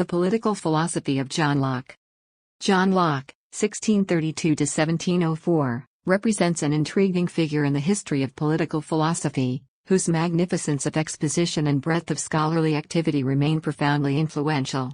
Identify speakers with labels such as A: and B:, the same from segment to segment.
A: The Political Philosophy of John Locke. John Locke, 1632–1704, represents an intriguing figure in the history of political philosophy, whose magnificence of exposition and breadth of scholarly activity remain profoundly influential.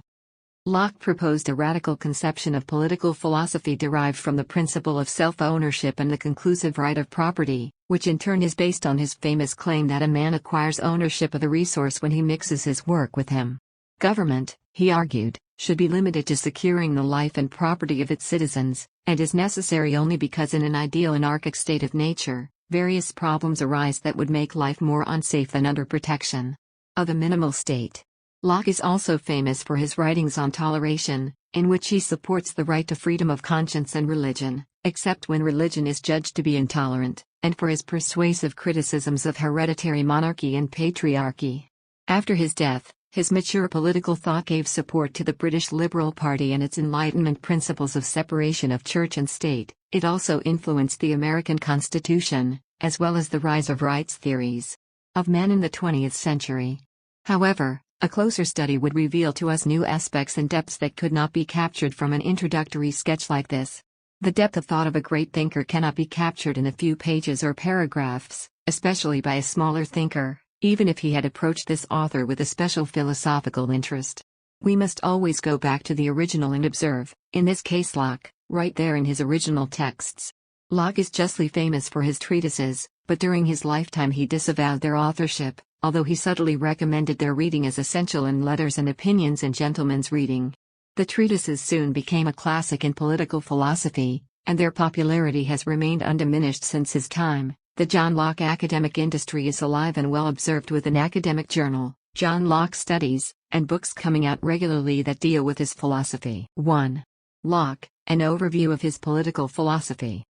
A: Locke proposed a radical conception of political philosophy derived from the principle of self-ownership and the conclusive right of property, which in turn is based on his famous claim that a man acquires ownership of a resource when he mixes his work with him. Government, he argued, should be limited to securing the life and property of its citizens, and is necessary only because in an ideal anarchic state of nature, various problems arise that would make life more unsafe than under protection of a minimal state. Locke is also famous for his writings on toleration, in which he supports the right to freedom of conscience and religion, except when religion is judged to be intolerant, and for his persuasive criticisms of hereditary monarchy and patriarchy. After his death, his mature political thought gave support to the British Liberal Party and its Enlightenment principles of separation of church and state. It also influenced the American Constitution, as well as the rise of rights theories of men in the 20th century. However, a closer study would reveal to us new aspects and depths that could not be captured from an introductory sketch like this. The depth of thought of a great thinker cannot be captured in a few pages or paragraphs, especially by a smaller thinker, even if he had approached this author with a special philosophical interest. We must always go back to the original and observe, in this case Locke, right there in his original texts. Locke is justly famous for his treatises, but during his lifetime he disavowed their authorship, although he subtly recommended their reading as essential in Letters and Opinions and Gentleman's Reading. The treatises soon became a classic in political philosophy, and their popularity has remained undiminished since his time. The John Locke academic industry is alive and well observed with an academic journal, John Locke Studies, and books coming out regularly that deal with his philosophy. 1. Locke, an overview of his political philosophy.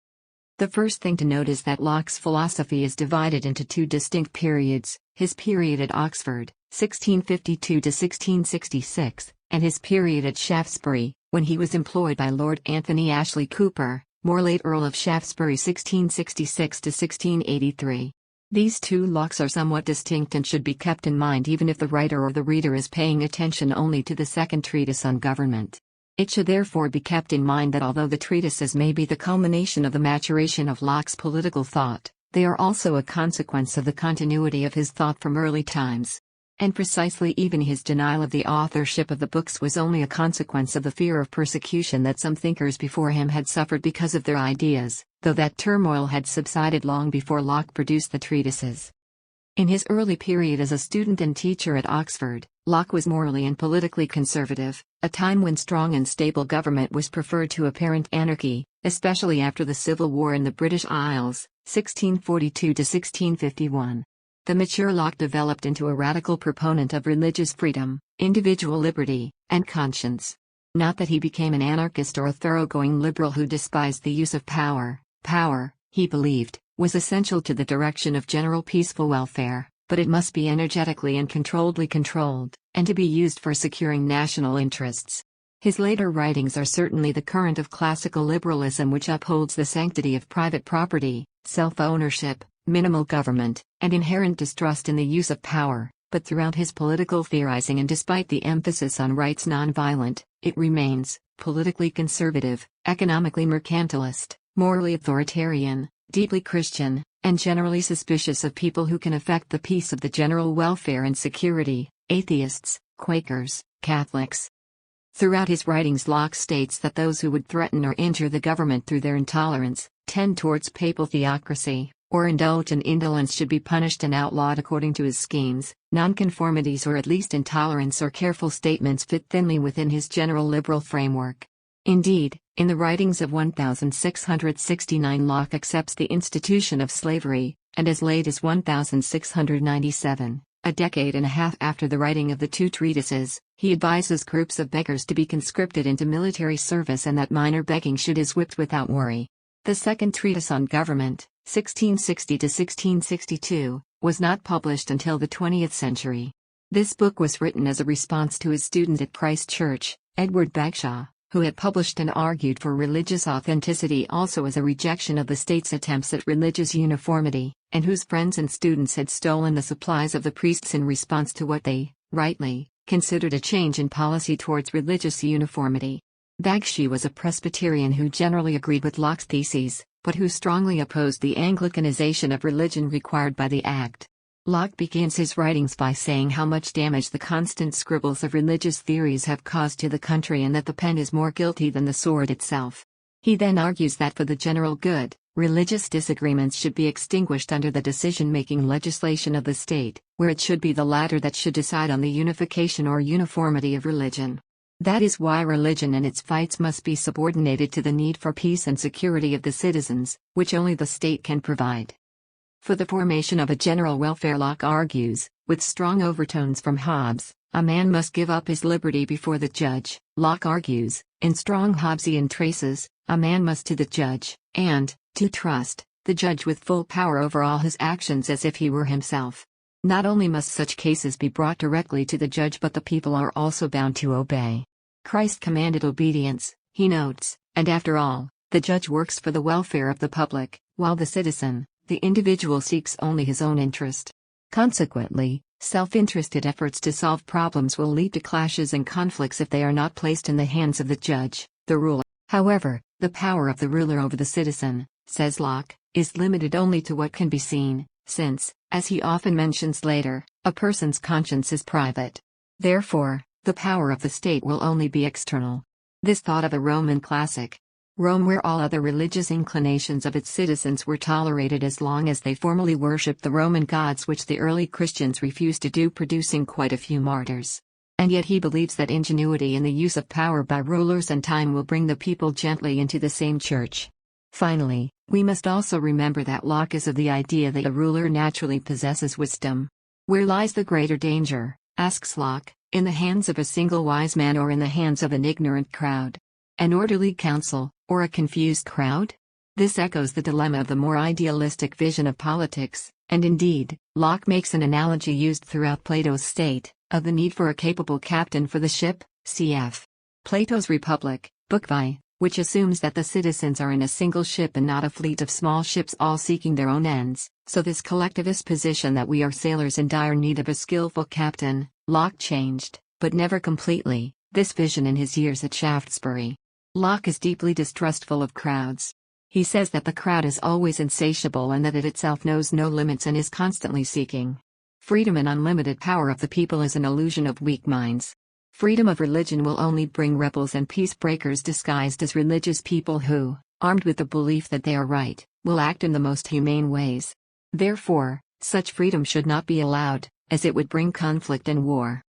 A: The first thing to note is that Locke's philosophy is divided into two distinct periods: his period at Oxford, 1652–1666, and his period at Shaftesbury, when he was employed by Lord Anthony Ashley Cooper, more late Earl of Shaftesbury, 1666–1683. These two Lockes are somewhat distinct and should be kept in mind even if the writer or the reader is paying attention only to the Second Treatise on Government. It should therefore be kept in mind that although the treatises may be the culmination of the maturation of Locke's political thought, they are also a consequence of the continuity of his thought from early times. And precisely even his denial of the authorship of the books was only a consequence of the fear of persecution that some thinkers before him had suffered because of their ideas, though that turmoil had subsided long before Locke produced the treatises. In his early period as a student and teacher at Oxford, Locke was morally and politically conservative, a time when strong and stable government was preferred to apparent anarchy, especially after the Civil War in the British Isles, 1642–1651. The mature Locke developed into a radical proponent of religious freedom, individual liberty, and conscience. Not that he became an anarchist or a thoroughgoing liberal who despised the use of power. Power, he believed, was essential to the direction of general peaceful welfare, but it must be energetically and controlledly controlled, and to be used for securing national interests. His later writings are certainly the current of classical liberalism, which upholds the sanctity of private property, self-ownership, minimal government, and inherent distrust in the use of power, but throughout his political theorizing and despite the emphasis on rights nonviolent, it remains politically conservative, economically mercantilist, morally authoritarian, deeply Christian, and generally suspicious of people who can affect the peace of the general welfare and security, atheists, Quakers, Catholics. Throughout his writings Locke states that those who would threaten or injure the government through their intolerance, tend towards papal theocracy, or indulge in indolence should be punished and outlawed according to his schemes. Nonconformities or at least intolerance or careful statements fit thinly within his general liberal framework. Indeed, in the writings of 1669 Locke accepts the institution of slavery, and as late as 1697, a decade and a half after the writing of the two treatises, he advises groups of beggars to be conscripted into military service and that minor begging should is whipped without worry. The Second Treatise on Government, 1660–1662, was not published until the 20th century. This book was written as a response to his student at Christ Church, Edward Bagshaw, who had published and argued for religious authenticity, also as a rejection of the state's attempts at religious uniformity, and whose friends and students had stolen the supplies of the priests in response to what they, rightly, considered a change in policy towards religious uniformity. Bagshey was a Presbyterian who generally agreed with Locke's theses, but who strongly opposed the Anglicanization of religion required by the Act. Locke begins his writings by saying how much damage the constant scribbles of religious theories have caused to the country and that the pen is more guilty than the sword itself. He then argues that for the general good, religious disagreements should be extinguished under the decision-making legislation of the state, where it should be the latter that should decide on the unification or uniformity of religion. That is why religion and its fights must be subordinated to the need for peace and security of the citizens, which only the state can provide. For the formation of a general welfare, Locke argues, with strong overtones from Hobbes, a man must give up his liberty before the judge. Locke argues, in strong Hobbesian traces, a man must to the judge, and, to trust, the judge with full power over all his actions as if he were himself. Not only must such cases be brought directly to the judge, but the people are also bound to obey. Christ commanded obedience, he notes, and after all, the judge works for the welfare of the public, while the citizen, the individual, seeks only his own interest. Consequently, self-interested efforts to solve problems will lead to clashes and conflicts if they are not placed in the hands of the judge, the ruler. However, the power of the ruler over the citizen, says Locke, is limited only to what can be seen, since, as he often mentions later, a person's conscience is private. Therefore, the power of the state will only be external. This thought of a Roman classic. Rome, where all other religious inclinations of its citizens were tolerated as long as they formally worshipped the Roman gods, which the early Christians refused to do, producing quite a few martyrs. And yet he believes that ingenuity in the use of power by rulers and time will bring the people gently into the same church. Finally, we must also remember that Locke is of the idea that a ruler naturally possesses wisdom. Where lies the greater danger, asks Locke, in the hands of a single wise man or in the hands of an ignorant crowd? An orderly council, or a confused crowd? This echoes the dilemma of the more idealistic vision of politics, and indeed, Locke makes an analogy used throughout Plato's state, of the need for a capable captain for the ship, cf. Plato's Republic, Book V, which assumes that the citizens are in a single ship and not a fleet of small ships all seeking their own ends, so this collectivist position that we are sailors in dire need of a skillful captain, Locke changed, but never completely, this vision in his years at Shaftesbury. Locke is deeply distrustful of crowds. He says that the crowd is always insatiable and that it itself knows no limits and is constantly seeking. Freedom and unlimited power of the people is an illusion of weak minds. Freedom of religion will only bring rebels and peace breakers disguised as religious people who, armed with the belief that they are right, will act in the most humane ways. Therefore, such freedom should not be allowed, as it would bring conflict and war.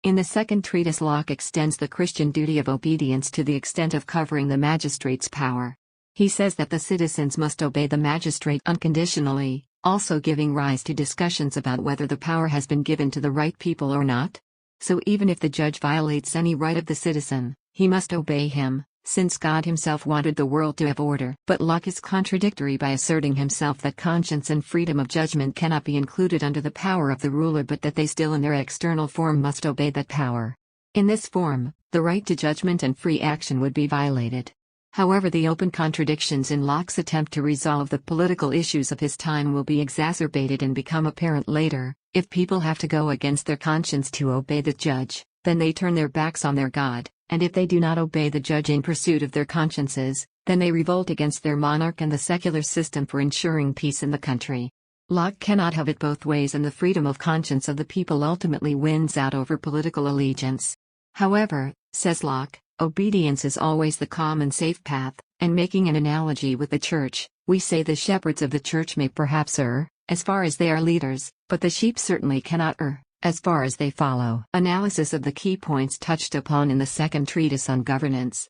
A: In the Second Treatise, Locke extends the Christian duty of obedience to the extent of covering the magistrate's power. He says that the citizens must obey the magistrate unconditionally, also giving rise to discussions about whether the power has been given to the right people or not. So even if the judge violates any right of the citizen, he must obey him, since God himself wanted the world to have order. But Locke is contradictory by asserting himself that conscience and freedom of judgment cannot be included under the power of the ruler, but that they still in their external form must obey that power. In this form, the right to judgment and free action would be violated. However, the open contradictions in Locke's attempt to resolve the political issues of his time will be exacerbated and become apparent later. If people have to go against their conscience to obey the judge, then they turn their backs on their God, and if they do not obey the judge in pursuit of their consciences, then they revolt against their monarch and the secular system for ensuring peace in the country. Locke cannot have it both ways, and the freedom of conscience of the people ultimately wins out over political allegiance. However, says Locke, obedience is always the calm and safe path, and making an analogy with the church, we say the shepherds of the church may perhaps err, as far as they are leaders, but the sheep certainly cannot err, as far as they follow. Analysis of the key points touched upon in the Second Treatise on Governance.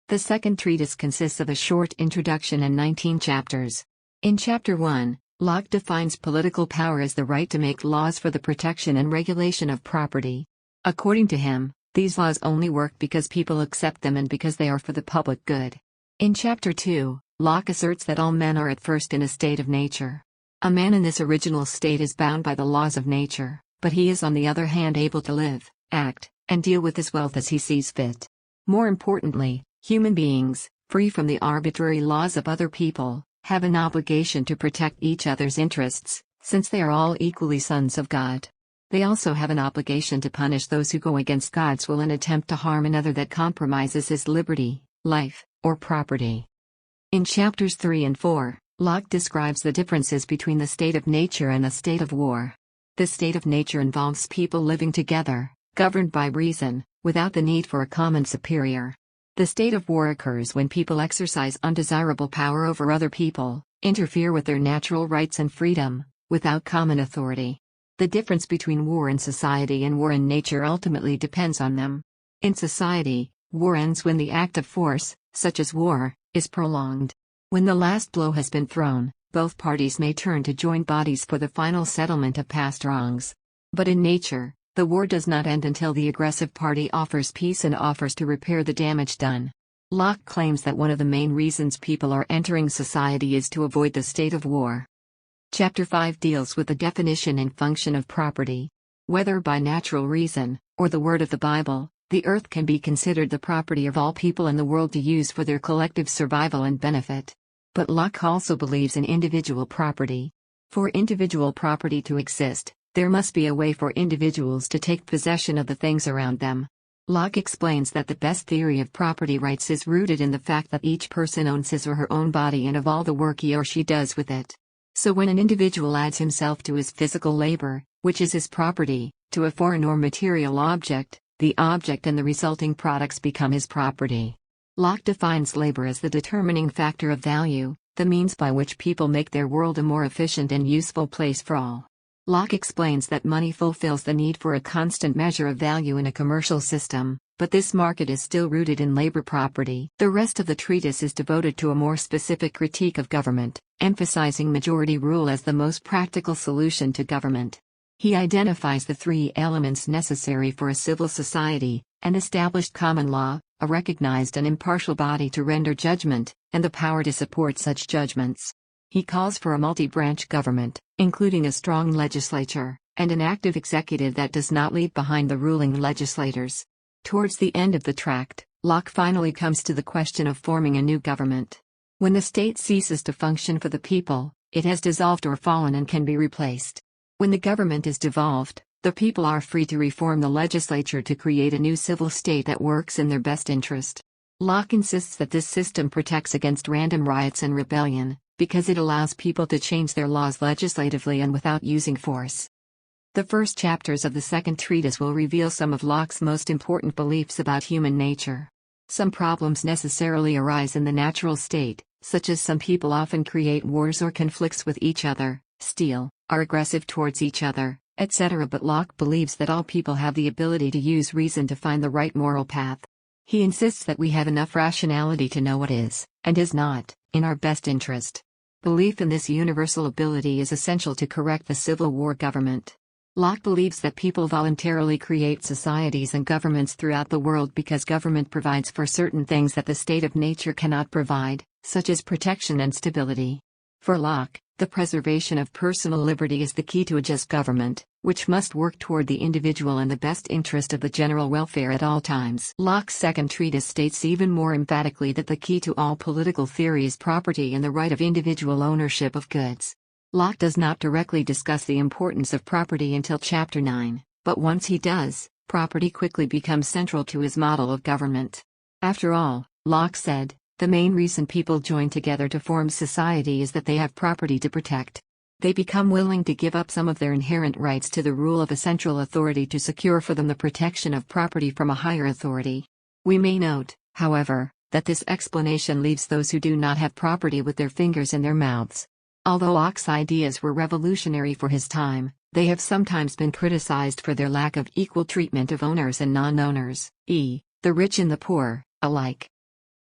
A: The Second Treatise consists of a short introduction and 19 chapters. In Chapter 1, Locke defines political power as the right to make laws for the protection and regulation of property. According to him, these laws only work because people accept them and because they are for the public good. In Chapter 2, Locke asserts that all men are at first in a state of nature. A man in this original state is bound by the laws of nature, but he is on the other hand able to live, act, and deal with his wealth as he sees fit. More importantly, human beings, free from the arbitrary laws of other people, have an obligation to protect each other's interests, since they are all equally sons of God. They also have an obligation to punish those who go against God's will and attempt to harm another that compromises his liberty, life, or property. In chapters 3 and 4, Locke describes the differences between the state of nature and the state of war. The state of nature involves people living together, governed by reason, without the need for a common superior. The state of war occurs when people exercise undesirable power over other people, interfere with their natural rights and freedom, without common authority. The difference between war in society and war in nature ultimately depends on them. In society, war ends when the act of force, such as war, is prolonged. When the last blow has been thrown, both parties may turn to joint bodies for the final settlement of past wrongs. But in nature, the war does not end until the aggressive party offers peace and offers to repair the damage done. Locke claims that one of the main reasons people are entering society is to avoid the state of war. Chapter 5 deals with the definition and function of property. Whether by natural reason, or the word of the Bible, the earth can be considered the property of all people in the world to use for their collective survival and benefit. But Locke also believes in individual property. For individual property to exist, there must be a way for individuals to take possession of the things around them. Locke explains that the best theory of property rights is rooted in the fact that each person owns his or her own body and of all the work he or she does with it. So when an individual adds himself to his physical labor, which is his property, to a foreign or material object, the object and the resulting products become his property. Locke defines labor as the determining factor of value, the means by which people make their world a more efficient and useful place for all. Locke explains that money fulfills the need for a constant measure of value in a commercial system, but this market is still rooted in labor property. The rest of the treatise is devoted to a more specific critique of government, emphasizing majority rule as the most practical solution to government. He identifies the three elements necessary for a civil society: an established common law, a recognized and impartial body to render judgment, and the power to support such judgments. He calls for a multi-branch government, including a strong legislature, and an active executive that does not leave behind the ruling legislators. Towards the end of the tract, Locke finally comes to the question of forming a new government. When the state ceases to function for the people, it has dissolved or fallen and can be replaced. When the government is devolved, the people are free to reform the legislature to create a new civil state that works in their best interest. Locke insists that this system protects against random riots and rebellion, because it allows people to change their laws legislatively and without using force. The first chapters of the Second Treatise will reveal some of Locke's most important beliefs about human nature. Some problems necessarily arise in the natural state, such as some people often create wars or conflicts with each other, steal, are aggressive towards each other, etc. But Locke believes that all people have the ability to use reason to find the right moral path. He insists that we have enough rationality to know what is, and is not, in our best interest. Belief in this universal ability is essential to correct the civil war government. Locke believes that people voluntarily create societies and governments throughout the world because government provides for certain things that the state of nature cannot provide, such as protection and stability. For Locke, the preservation of personal liberty is the key to a just government, which must work toward the individual and the best interest of the general welfare at all times. Locke's Second Treatise states even more emphatically that the key to all political theory is property and the right of individual ownership of goods. Locke does not directly discuss the importance of property until chapter 9, but once he does, property quickly becomes central to his model of government. After all, Locke said, the main reason people join together to form society is that they have property to protect. They become willing to give up some of their inherent rights to the rule of a central authority to secure for them the protection of property from a higher authority. We may note, however, that this explanation leaves those who do not have property with their fingers in their mouths. Although Locke's ideas were revolutionary for his time, they have sometimes been criticized for their lack of equal treatment of owners and non-owners, the rich and the poor, alike.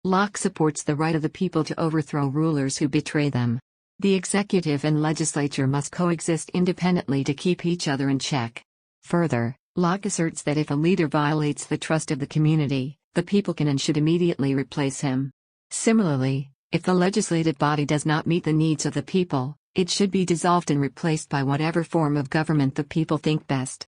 A: Locke supports the right of the people to overthrow rulers who betray them. The executive and legislature must coexist independently to keep each other in check. Further, Locke asserts that if a leader violates the trust of the community, the people can and should immediately replace him. Similarly, if the legislative body does not meet the needs of the people, it should be dissolved and replaced by whatever form of government the people think best.